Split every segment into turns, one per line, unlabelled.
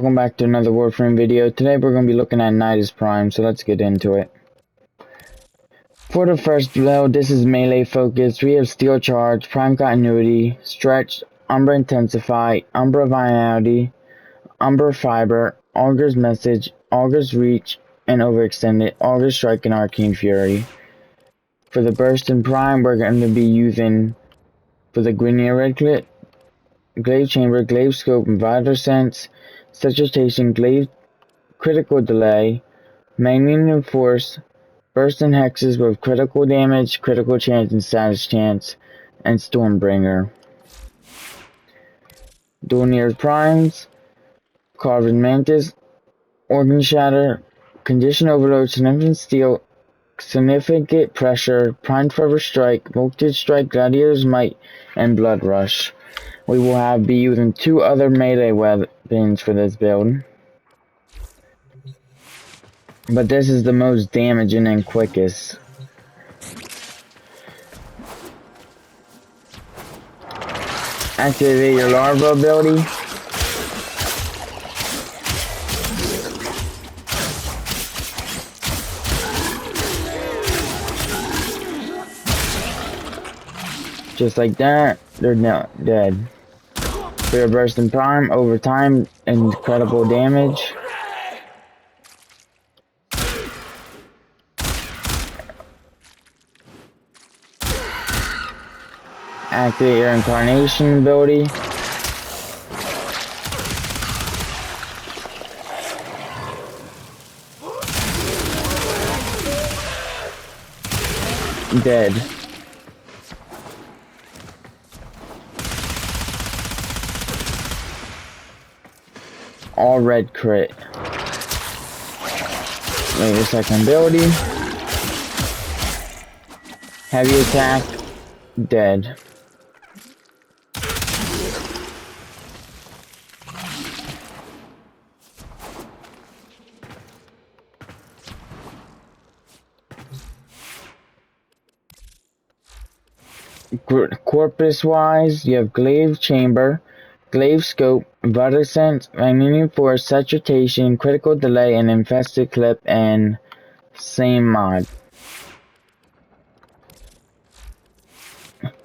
Welcome back to another Warframe video. Today we're going to be looking at Nidus Prime, so let's get into it. For the first build, this is melee focused. We have Steel Charge, Prime Continuity, Stretch, Umbra Intensify, Umbra Vitality, Umbra Fiber, Augur's Message, Augur's Reach, and Overextended, Augur's Strike, and Arcane Fury. For the Burst in Prime, we're going to be using, for the Grenier Red Clit, Glaive Chamber, Glaive Scope, and Vital Sense, Saturation, Glaive Critical Delay, Magnesium Force, Burst in Hexes with critical damage, critical chance, and status chance, and Stormbringer. Dual Primes, Carved Mantis, Organ Shatter, Condition Overload, Significant Steel, Significant Pressure, Prime Fervor Strike, Voltage Strike, Gladiator's Might, and Blood Rush. We will be using two other melee weapons for this build, but this is the most damaging and quickest. Activate your larva ability. Just like that, they're now dead. For your Burst in Prime, over time, incredible damage. Activate your Incarnation ability. Dead. All red crit. Wait a second, ability. Heavy attack. Dead. Corpus wise, you have Glaive Chamber, Glaive Scope, Vital Sense, Magnesium Force, Saturation, Critical Delay, and Infested Clip, and same mod.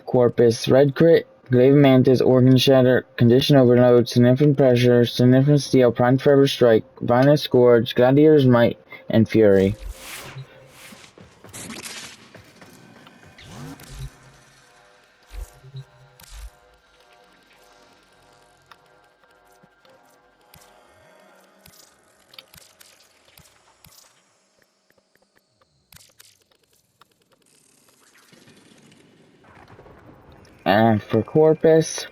Corpus Red Crit, Glaive Mantis, Organ Shatter, Condition Overload, Significant Pressure, Significant Steel, Prime Fervor Strike, Violent Scourge, Gladiator's Might, and Fury. And for Corpus,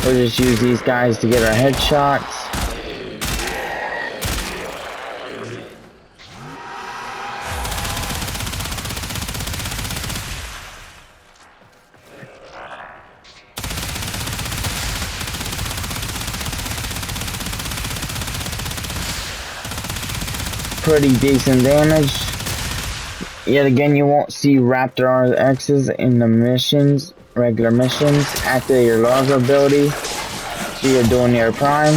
we'll just use these guys to get our headshots. Pretty decent damage. Yet again, you won't see Raptor X's in the missions, regular missions. Activate your larva ability. See your Dual Prime.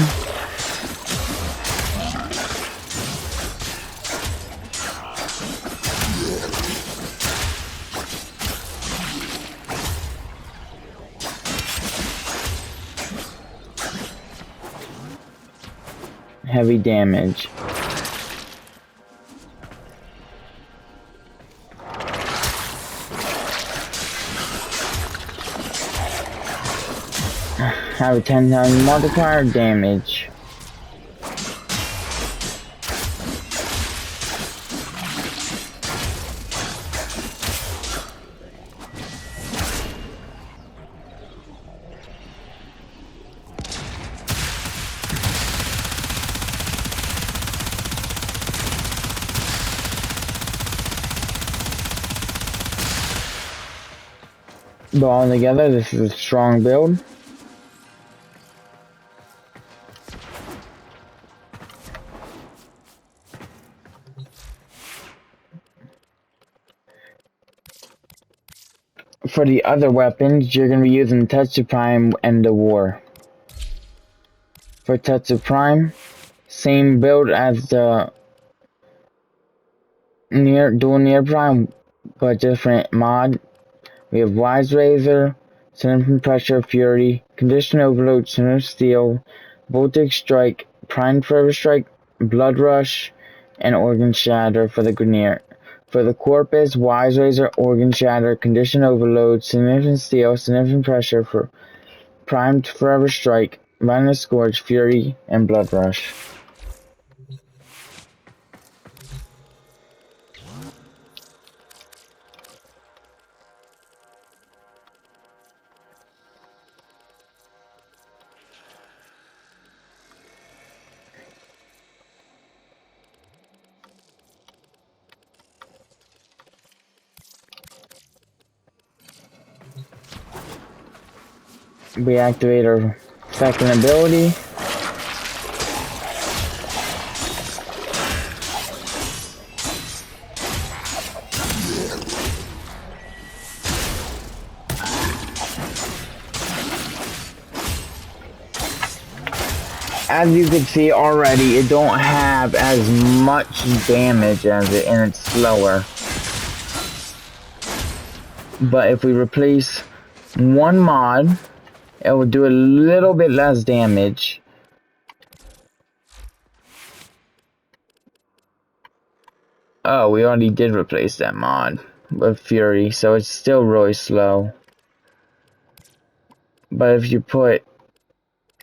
Heavy damage. Have a 10,000 multiplier damage. But all together, this is a strong build. For the other weapons, you're going to be using Tetsu Prime and the War. For Tetsu Prime, same build as the dual near prime, but different mod. We have Wise Razor, Significant Pressure, Fury, Condition Overload, Center Steel, Voltage Strike, Prime Forever Strike, Blood Rush, and Organ Shatter for the Grineer. For the Corpus, Wise Razor, Organ Shatter, Condition Overload, Significant Steel, Significant Pressure for Primed Forever Strike, Violent Scourge, Fury, and Blood Rush. We activate our second ability. As you can see already, it don't have as much damage as it, and it's slower. But if we replace one mod, it will do a little bit less damage. Oh, we already did replace that mod with Fury, so it's still really slow. But if you put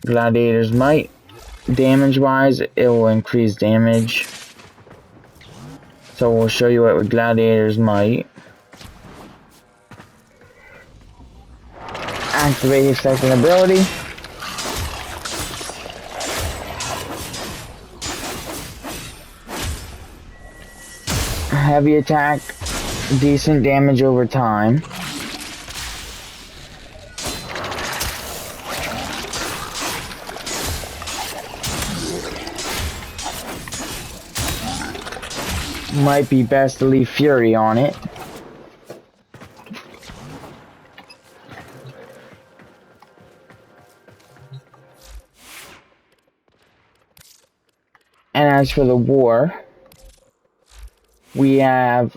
Gladiator's Might, damage-wise, it will increase damage. So we'll show you it with Gladiator's Might. Activate your second ability. Heavy attack, decent damage over time. Might be best to leave Fury on it. And as for the War, we have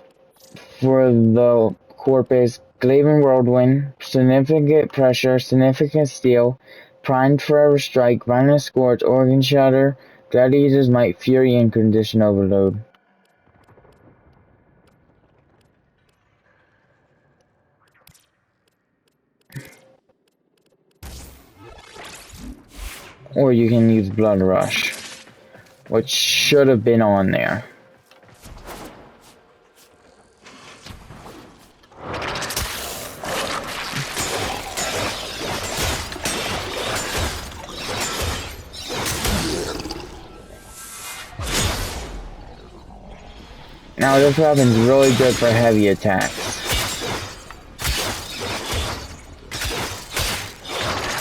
for the Corpus, Glaven Whirlwind, Significant Pressure, Significant Steel, Primed Forever Strike, Violent Scourge, Organ Shatter, Gladiator's Might, Fury, and Condition Overload. Or you can use Blood Rush, which should have been on there. Now this weapon's really good for heavy attacks.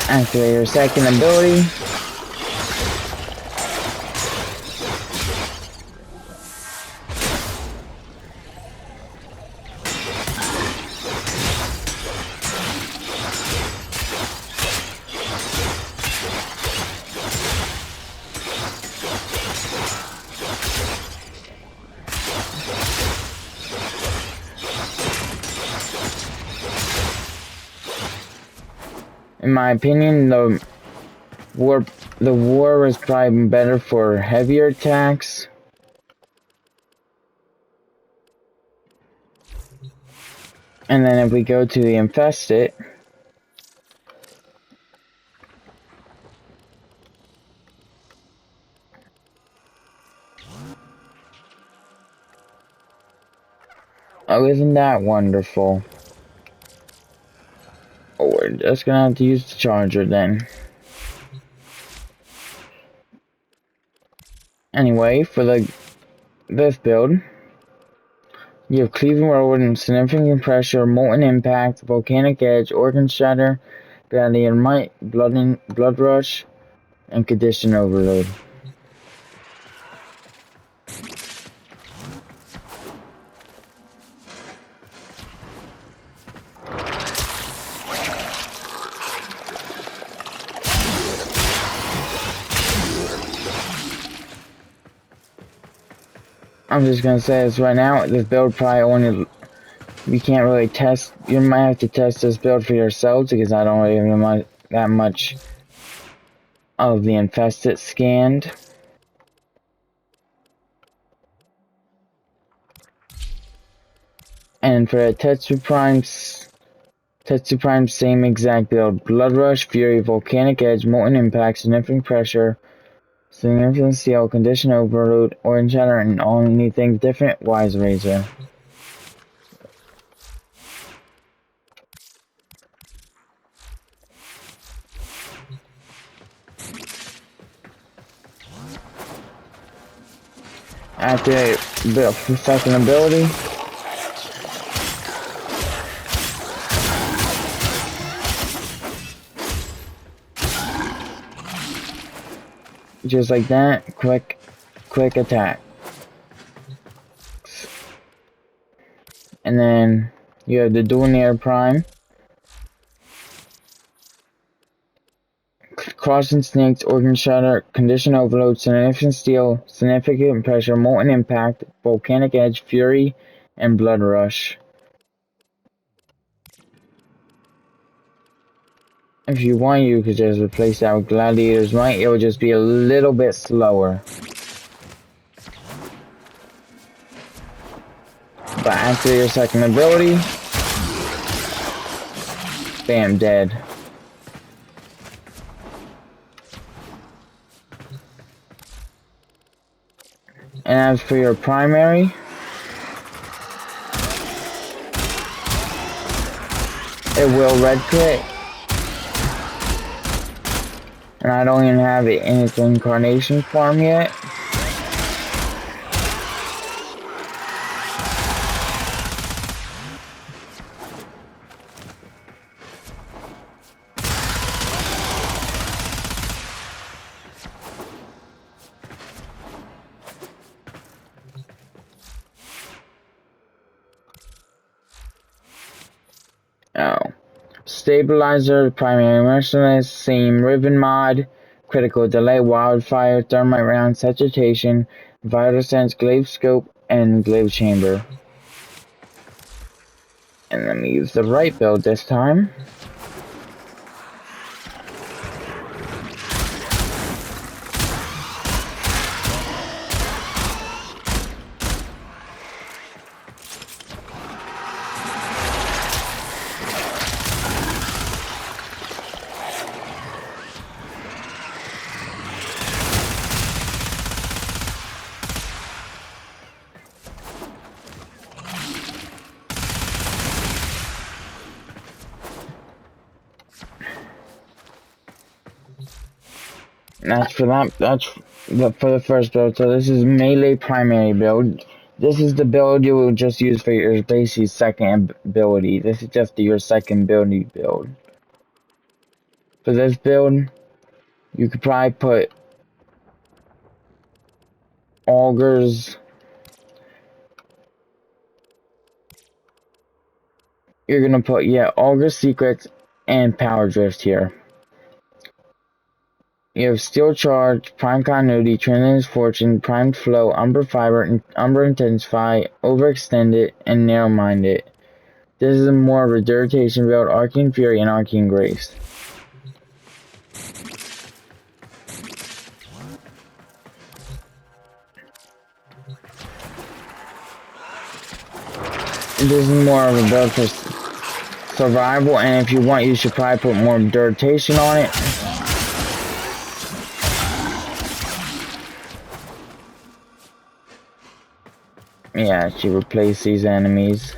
Activate your second ability. In my opinion, the war was probably better for heavier attacks. And then if we go to the Infested, oh, isn't that wonderful? Oh, we're just gonna have to use the charger then. Anyway, for this build, you have Cleaving Whirlwind, Significant Pressure, Molten Impact, Volcanic Edge, Organ Shatter, Gladiator Might, Blood Rush, and Condition Overload. I'm just gonna say this right now, this build probably only, you can't really test, you might have to test this build for yourselves because I don't really have that much of the infested scanned. And for the Tetsu Prime, same exact build. Blood Rush, Fury, Volcanic Edge, Molten Impact, Significant Pressure, Significant Steel, Condition Overload, Orange Shatter, and only things different, Wise Razor. Activate second ability. Just like that, quick attack. And then you have the Dual Prime. Crossing Snakes, Organ Shatter, Condition Overload, Significant Steel, Significant Pressure, Molten Impact, Volcanic Edge, Fury, and Blood Rush. If you want, you could just replace that with Gladiator's Might. It will just be a little bit slower. But after your second ability, bam, dead. And as for your primary, it will red crit. And I don't even have it in its incarnation form yet. Oh. Stabilizer, Primary Merciless, same Riven mod, Critical Delay, Wildfire, Thermite Round, Saturation, Vital Sense, Glaive Scope, and Glaive Chamber. And let me use the right build this time. That's for the first build. So this is melee primary build. This is the build you will just use for your basically second ability. This is just your second ability build. For this build, you could probably put Augurs. You're gonna put, yeah, Augur Secrets and Power Drift here. You have Steel Charge, Prime Continuity, Tremendous Fortune, Primed Flow, Umber Fiber, Umber Intensify, Overextended, and Narrow Minded. This is more of a Regurgitation build, Arcane Fury, and Arcane Grace. This is more of a build for survival, and if you want, you should probably put more Regurgitation on it. Yeah, to replace these enemies.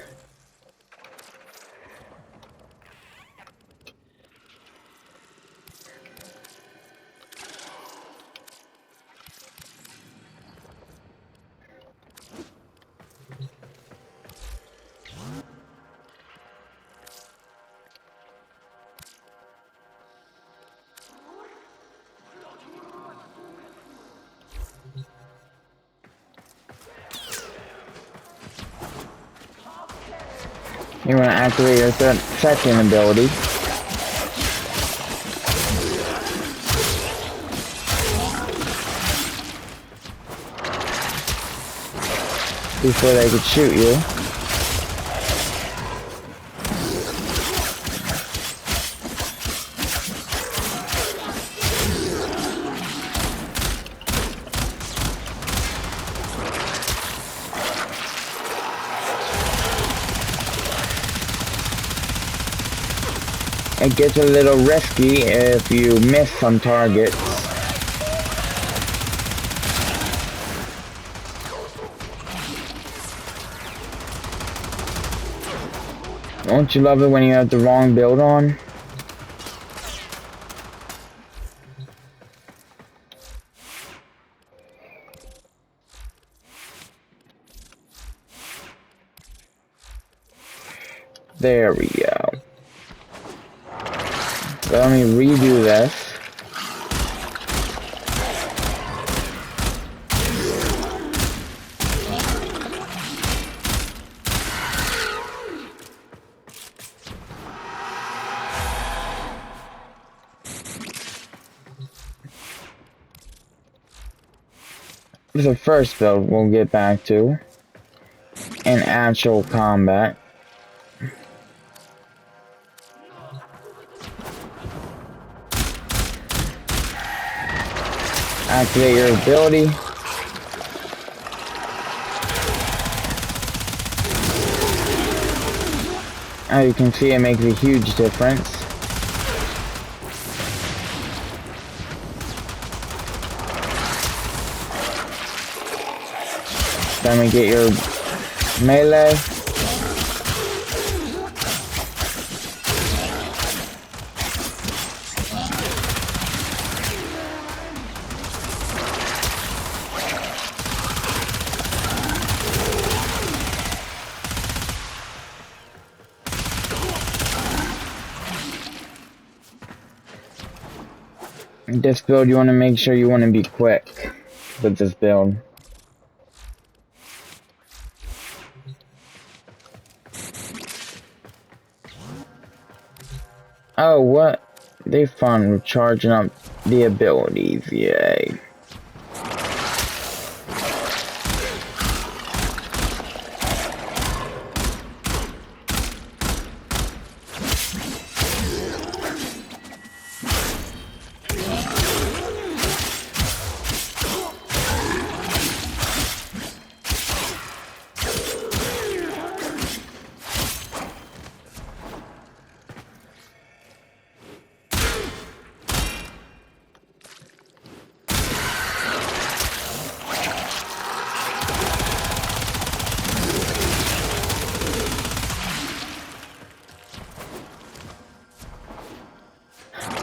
You want to activate your second ability. before they could shoot you. It gets a little risky if you miss some targets. Don't you love it when you have the wrong build on? There we go. So let me redo this. This is the first build we'll get back to in actual combat. Activate your ability. As you can see, it makes a huge difference. Then we get your melee. This build, you want to make sure you want to be quick with this build. Oh, what? They fun with charging up the abilities, yay.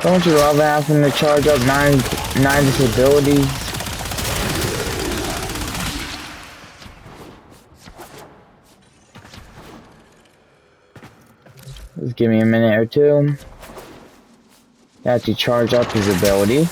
Don't you love having to charge up nidus abilities? Just give me a minute or two to actually charge up his ability.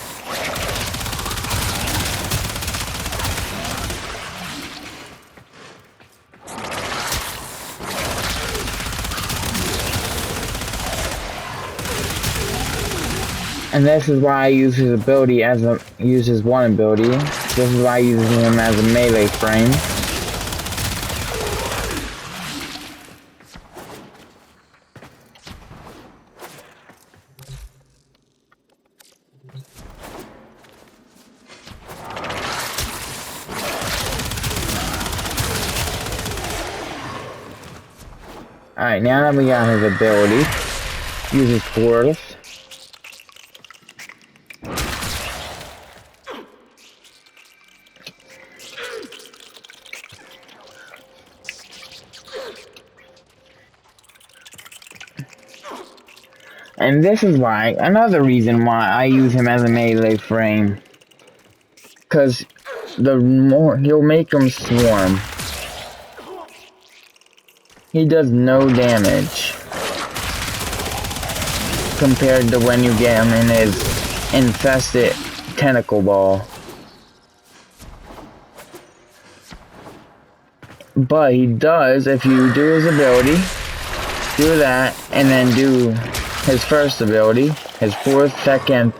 And this is why I use his ability as his one ability. This is why I use him as a melee frame. Alright, now that we got his ability, use his force. And this is why, another reason why I use him as a melee frame. Cause the more, he'll make him swarm. He does no damage. Compared to when you get him in his infested tentacle ball. But he does, if you do his ability, do that, and then do his first ability, his fourth, second,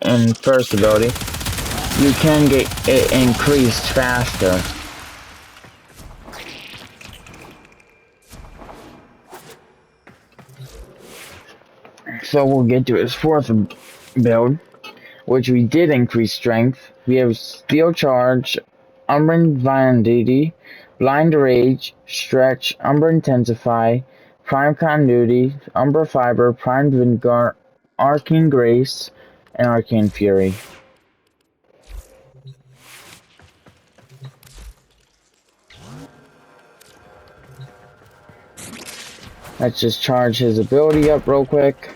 and first ability, you can get it increased faster. So we'll get to his fourth build, which we did increase strength. We have Steel Charge, Umbra Invalidity, Blind Rage, Stretch, Umbra Intensify, Prime Continuity, Umbra Fiber, Prime Vanguard, Arcane Grace, and Arcane Fury. Let's just charge his ability up real quick.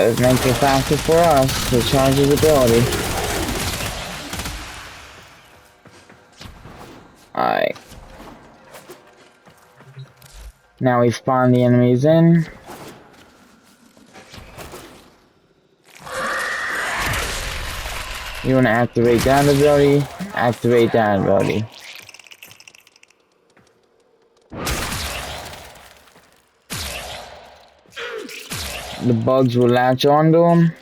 This makes it faster for us to charge his ability. Alright. Now we spawn the enemies in. You want to activate that ability, activate that ability. The bugs will latch onto him.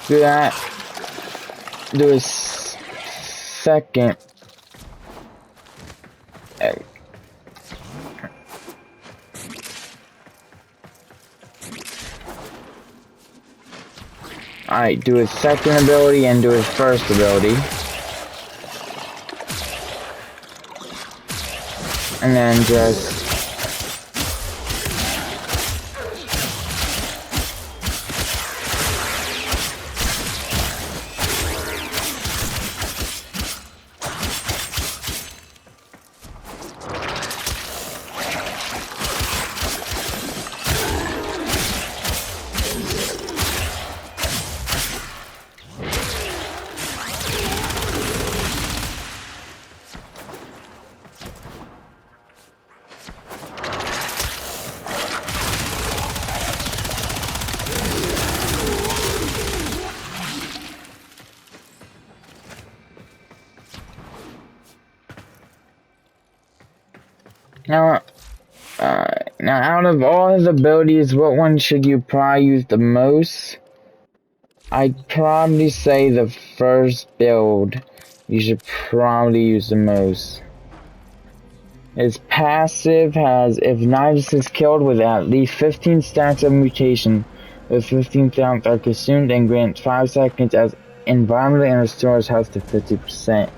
Do that. Do a second. Alright, do his second ability and do his first ability. And then just now out of all his abilities, what one should you probably use the most? I'd probably say the first build you should probably use the most. His passive has, if nidus is killed with at least 15 stacks of mutation, those 15 stacks are consumed and grants 5 seconds as environment and restores health to 50%.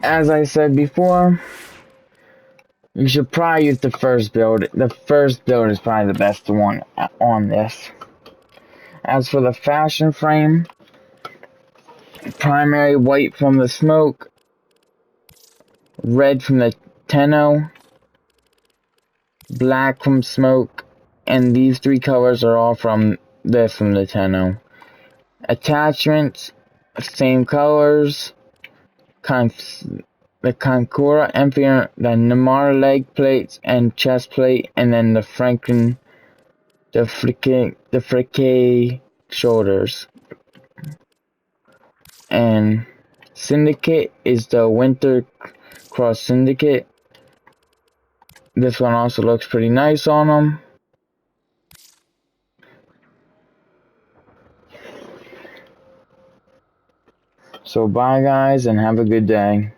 As I said before, you should probably use the first build. The first build is probably the best one on this. As for the fashion frame, primary white from the smoke, red from the Tenno, black from smoke, and these 3 colors are all from the Tenno. Attachments, same colors, the Kankura Empire, the Namara leg plates and chest plate, and then the Franken, the Frique shoulders. And Syndicate is the Winter Cross Syndicate. This one also looks pretty nice on them. So bye guys and have a good day.